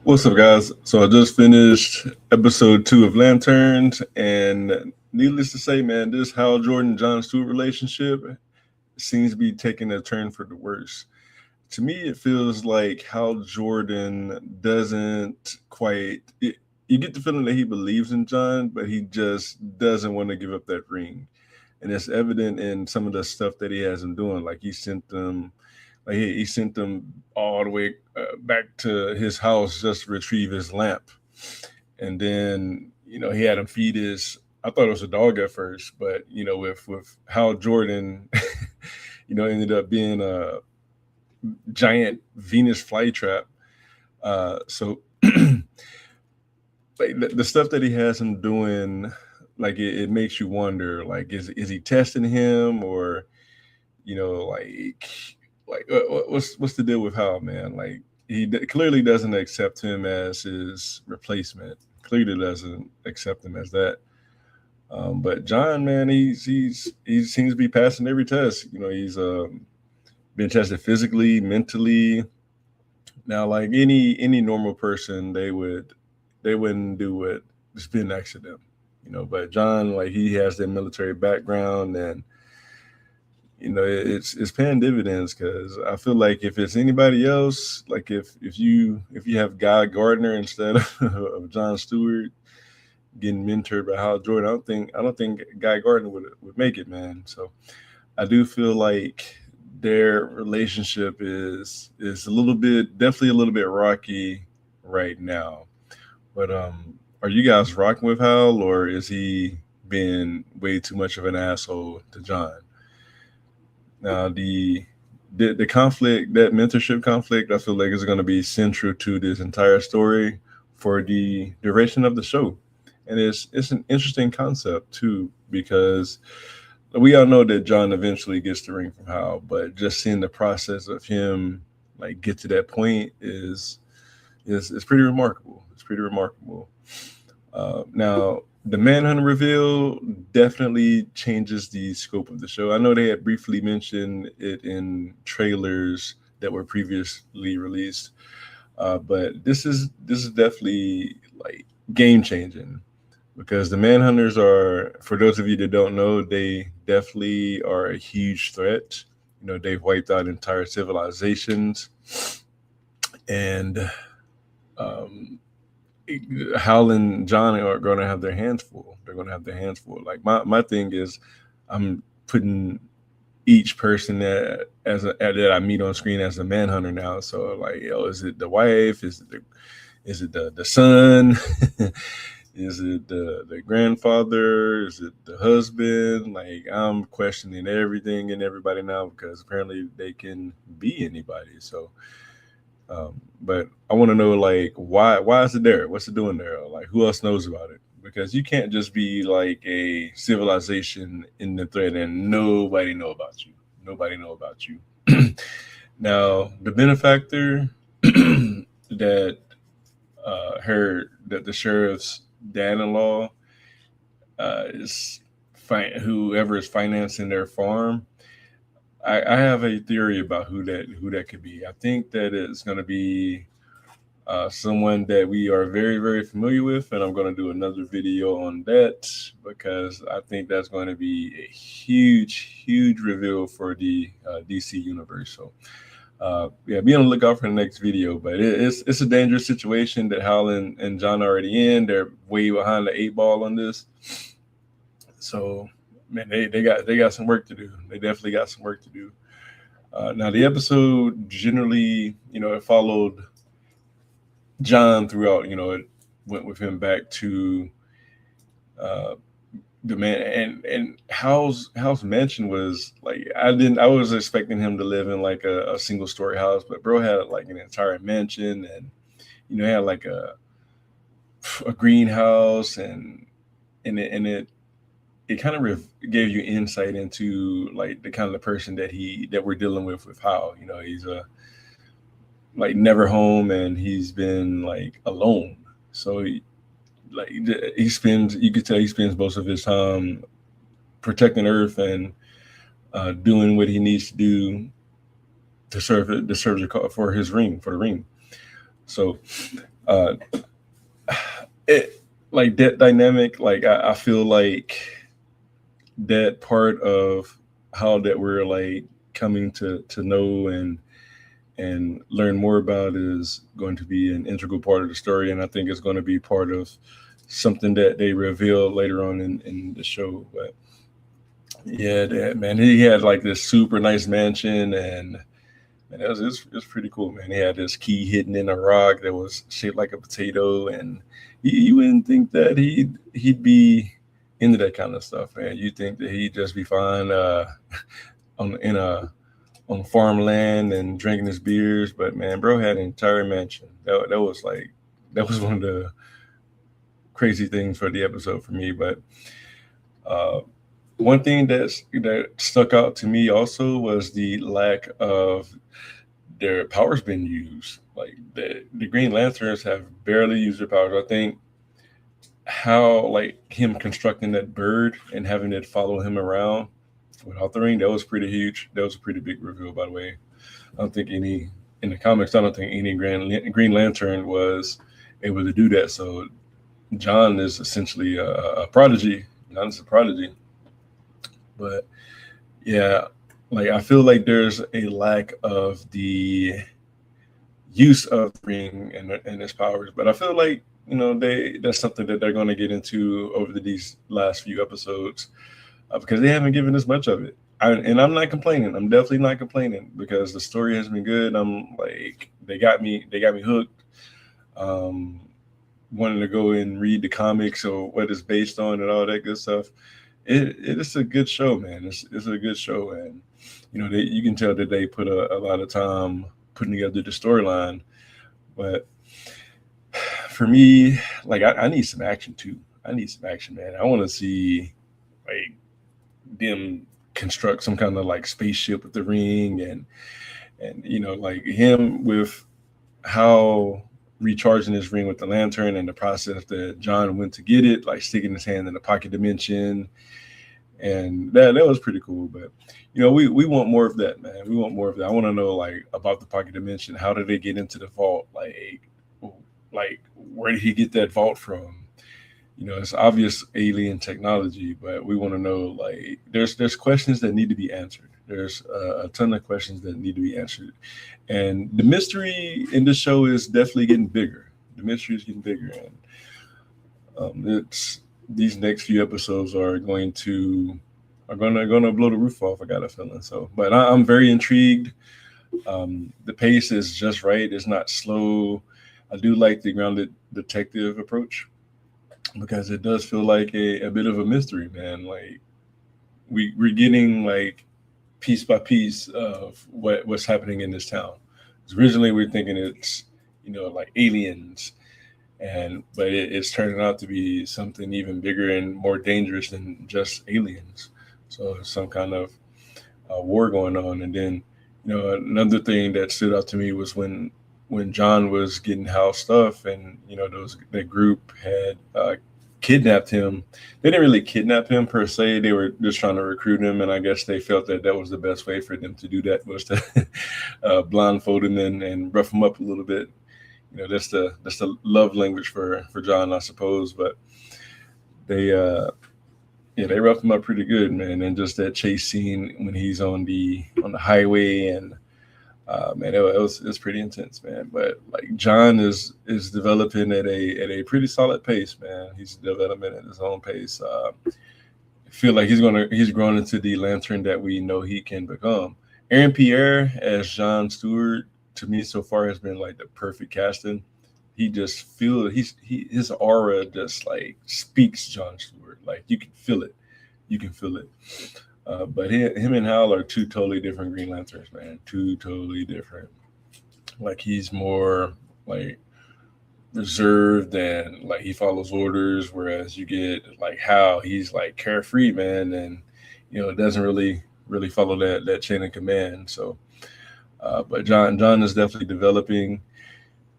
What's up, guys? So I just finished episode 2 of Lanterns, and needless to say, man, this Hal Jordan John Stewart relationship seems to be taking a turn for the worse. To me, it feels like Hal Jordan doesn't quite. You get the feeling that he believes in John, but he just doesn't want to give up that ring, and it's evident in some of the stuff that he has him doing. Like he sent them all the way back to his house just to retrieve his lamp, and then he had him feed his. I thought it was a dog at first, but with Hal Jordan, ended up being a giant Venus flytrap. So like the stuff that he has him doing, like it makes you wonder, like is he testing him, or what's the deal with Hal, man? Like clearly doesn't accept him as his replacement. Clearly doesn't accept him as that. But John, man, he seems to be passing every test. He's been tested physically, mentally. Now, like any normal person, they wouldn't do what's been next to them. But John, like, he has that military background, and it's paying dividends, because I feel like if it's anybody else, like if you have Guy Gardner instead of John Stewart getting mentored by Hal Jordan, I don't think Guy Gardner would make it, man. So I do feel like their relationship is definitely a little bit rocky right now. But are you guys rocking with Hal, or is he being way too much of an asshole to John? Now, the conflict, that mentorship conflict, I feel like is going to be central to this entire story for the duration of the show, and it's an interesting concept too, because we all know that John eventually gets the ring from Hal, but just seeing the process of him like get to that point is pretty remarkable. It's pretty remarkable. Now, the Manhunter reveal definitely changes the scope of the show. I know they had briefly mentioned it in trailers that were previously released, but this is definitely like game changing, because the Manhunters are, for those of you that don't know, they definitely are a huge threat. They've wiped out entire civilizations, and Hal and John are going to have their hands full. They're going to have their hands full. Like my thing is, I'm putting each person that I meet on screen as a Manhunter now. So like, is it the wife? Is it the son? Is it the grandfather? Is it the husband? Like, I'm questioning everything and everybody now, because apparently they can be anybody. So but I want to know, like, why is it there? What's it doing there? Like, who else knows about it? Because you can't just be like a civilization in the threat and nobody know about you. Nobody know about you. Now, the benefactor that heard that the sheriff's dad-in-law is whoever is financing their farm. I have a theory about who that could be. I think that it's going to be someone that we are very, very familiar with, and I'm going to do another video on that, because I think that's going to be a huge, huge reveal for the DC universe. So, yeah, be on the lookout for the next video. But it's a dangerous situation that Hal and John are already in. They're way behind the 8 ball on this. So, man, they got some work to do. They definitely got some work to do. Now, the episode generally, it followed John throughout. It went with him back to the man, and Hal's mansion was like, I was expecting him to live in like a single story house, but bro had like an entire mansion, and had like a greenhouse, and it kind of gave you insight into like the kind of person that we're dealing with Hal. He's like never home, and he's been like alone. So you could tell he spends most of his time protecting Earth and doing what he needs to do to serve the cause for his ring, for the ring. So Uh, it like that dynamic. Like I feel like that part of how that we're like coming to know and learn more about is going to be an integral part of the story, and I think it's going to be part of something that they reveal later on in the show. But yeah, that man, he had like this super nice mansion, and man, it was pretty cool, man. He had this key hidden in a rock that was shaped like a potato, and you wouldn't think that he'd be into that kind of stuff, man. You think that he'd just be fine on in a on farmland and drinking his beers, but man, bro had an entire mansion. That was like that was one of the crazy things for the episode for me. But uh, one thing that stuck out to me also was the lack of their powers being used. Like the Green Lanterns have barely used their powers. I think how like him constructing that bird and having it follow him around without the ring, that was pretty huge. That was a pretty big reveal, by the way. I don't think any in the comics. I don't think any Green Lantern was able to do that. So John is essentially a prodigy. John is a prodigy, but yeah, like I feel like there's a lack of the use of the ring and its powers. But I feel like that's something that they're going to get into over these last few episodes because they haven't given us much of it. And I'm not complaining. I'm definitely not complaining because the story has been good. I'm like they got me hooked. Um, Wanting to go and read the comics or what it's based on and all that good stuff. It is a good show, man. It's a good show, and you can tell that they put a lot of time putting together the storyline. But for me, like I need some action too. I need some action, man. I want to see like them construct some kind of like spaceship with the ring and like him with how recharging his ring with the lantern and the process that John went to get it, like sticking his hand in the pocket dimension, and that was pretty cool. But we want more of that, man. We want more of that. I want to know like about the pocket dimension. How did they get into the vault? Like where did he get that vault from? It's obvious alien technology, but we want to know like there's questions that need to be answered. There's a ton of questions that need to be answered, and the mystery in this show is definitely getting bigger. The mystery is getting bigger, and it's these next few episodes are going to blow the roof off. I got a feeling so, but I'm very intrigued. The pace is just right. It's not slow. I do like the grounded detective approach because it does feel like a bit of a mystery, man. Like we're getting like piece by piece of what's happening in this town. 'Cause originally we're thinking it's like aliens, but it's turning out to be something even bigger and more dangerous than just aliens. So some kind of war going on, and then another thing that stood out to me was when John was getting Hal's stuff, and that group had kidnapped him. They didn't really kidnap him per se. They were just trying to recruit him, and I guess they felt that was the best way for them to do that was to blindfold him and rough him up a little bit. That's the love language for John, I suppose. But they they roughed him up pretty good, man. And just that chase scene when he's on the highway and man, it was pretty intense, man. But like John is developing at a pretty solid pace, man. He's developing at his own pace. I feel like he's grown into the Lantern that we know he can become. Aaron Pierre as John Stewart to me so far has been like the perfect casting. He just his aura just like speaks John Stewart. Like you can feel it. You can feel it. But him and Hal are two totally different Green Lanterns, man. Two totally different. Like he's more like reserved and like he follows orders, whereas you get like Hal, he's like carefree, man, and doesn't really follow that chain of command. So, but John is definitely developing.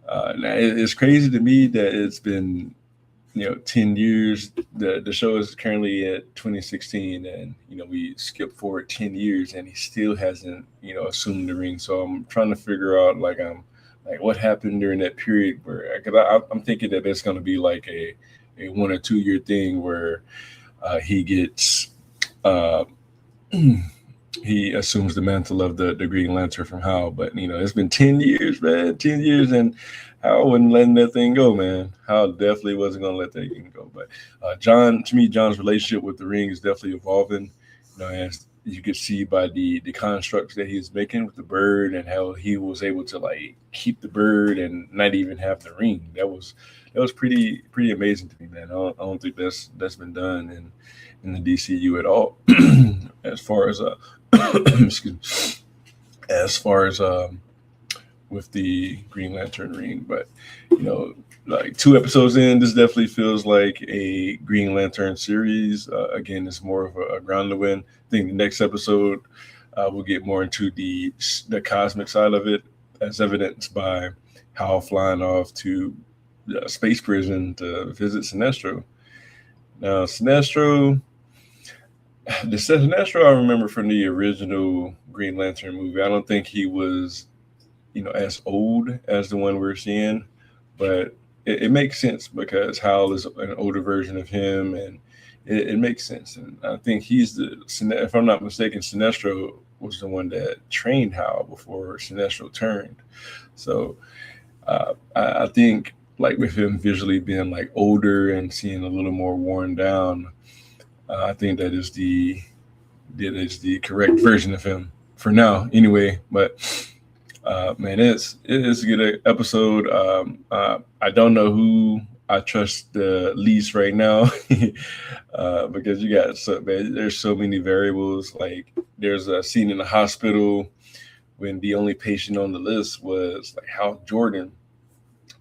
Now it's crazy to me that it's been 10 years. The show is currently at 2016, and we skip forward 10 years and he still hasn't assumed the ring. So I'm trying to figure out like I'm like what happened during that period where, because I'm thinking that it's going to be like a 1 or 2 year thing where he gets uh, he assumes the mantle of the Green Lantern from Hal. But it's been 10 years, man, 10 years, and Hal wasn't letting that thing go, man. Hal definitely wasn't gonna let that thing go. But to me, John's relationship with the ring is definitely evolving. As you could see by the constructs that he's making with the bird and how he was able to like keep the bird and not even have the ring. That was pretty amazing to me, man. I don't think that's been done in the DCU at all. As far as excuse me, as far as with the Green Lantern ring. But like 2 episodes in, this definitely feels like a Green Lantern series. Again, it's more of a ground to win. I think the next episode we'll get more into the cosmic side of it, as evidenced by Hal flying off to space prison to visit Sinestro. Now, Sinestro, the Sinestro I remember from the original Green Lantern movie. I don't think he was, as old as the one we're seeing, but it makes sense because Hal is an older version of him, and it makes sense. And I think if I'm not mistaken, Sinestro was the one that trained Hal before Sinestro turned. So I think like with him visually being like older and seeing a little more worn down, I think that is the correct version of him for now, anyway. But man, it's a good episode. I don't know who I trust the least right now because you got there's so many variables. Like there's a scene in the hospital when the only patient on the list was like Hal Jordan,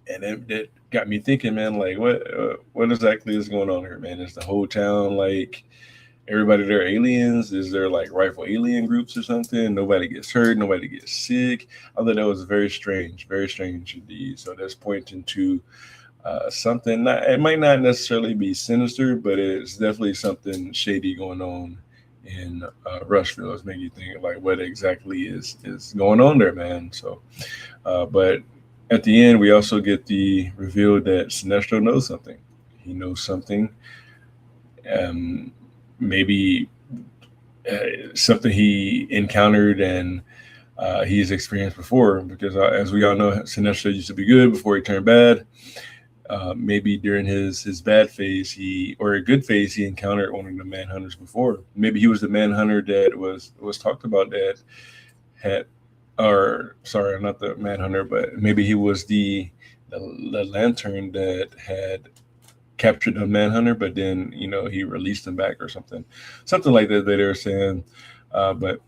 and it got me thinking, man, like what exactly is going on here, man? Is the whole town like everybody there aliens? Is there like rival alien groups or something? Nobody gets hurt, nobody gets sick. I thought that was very strange indeed. So that's pointing to something. It might not necessarily be sinister, but it's definitely something shady going on in Rushville. It's making you think like what exactly is going on there, man. So, but at the end, we also get the reveal that Sinestro knows something. He knows something. Maybe something he encountered and he's experienced before, because as we all know, Sinestro used to be good before he turned bad. Maybe during his bad phase, or a good phase, he encountered one of the Manhunters before. Maybe he was the Manhunter that was talked about that had, or sorry, not the Manhunter, but maybe he was the Lantern that had captured the Manhunter, but then he released him back or something like that they were saying. But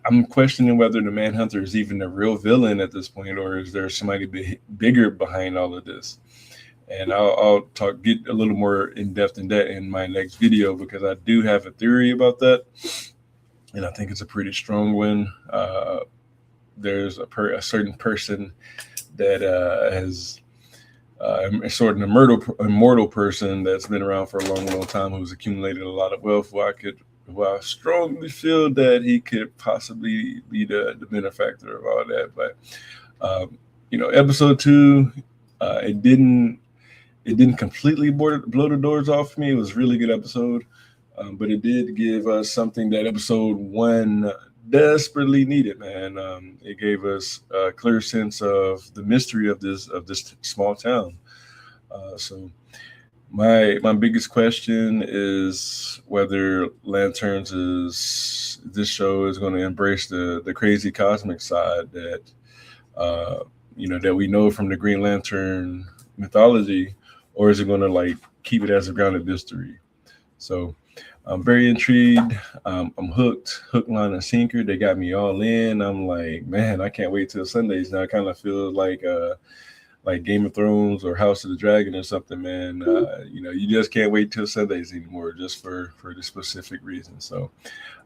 I'm questioning whether the Manhunter is even a real villain at this point, or is there somebody bigger behind all of this? And I'll get a little more in depth in that in my next video, because I do have a theory about that, and I think it's a pretty strong one. There's a certain person that has sort of an immortal person that's been around for a long time, who's accumulated a lot of wealth. Who I strongly feel that he could possibly be the benefactor of all that. But episode 2, it didn't completely blow the doors off me. It was a really good episode, but it did give us something that episode 1 desperately needed, man. It gave us a clear sense of the mystery of this small town. So my biggest question is whether this show is going to embrace the crazy cosmic side that that we know from the Green Lantern mythology, or is it going to like keep it as a grounded mystery? So I'm very intrigued. I'm hooked, hook, line, and sinker. They got me all in. I'm like, man, I can't wait till Sundays now. I kind of feel like Game of Thrones or House of the Dragon or something, man. You just can't wait till Sundays anymore, just for the specific reason. So,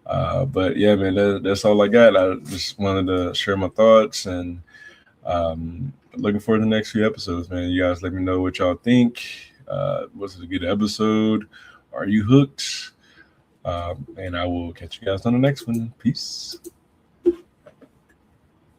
but yeah, man, that's all I got. I just wanted to share my thoughts, and looking forward to the next few episodes, man. You guys let me know what y'all think. Was it a good episode? Are you hooked? And I will catch you guys on the next one. Peace.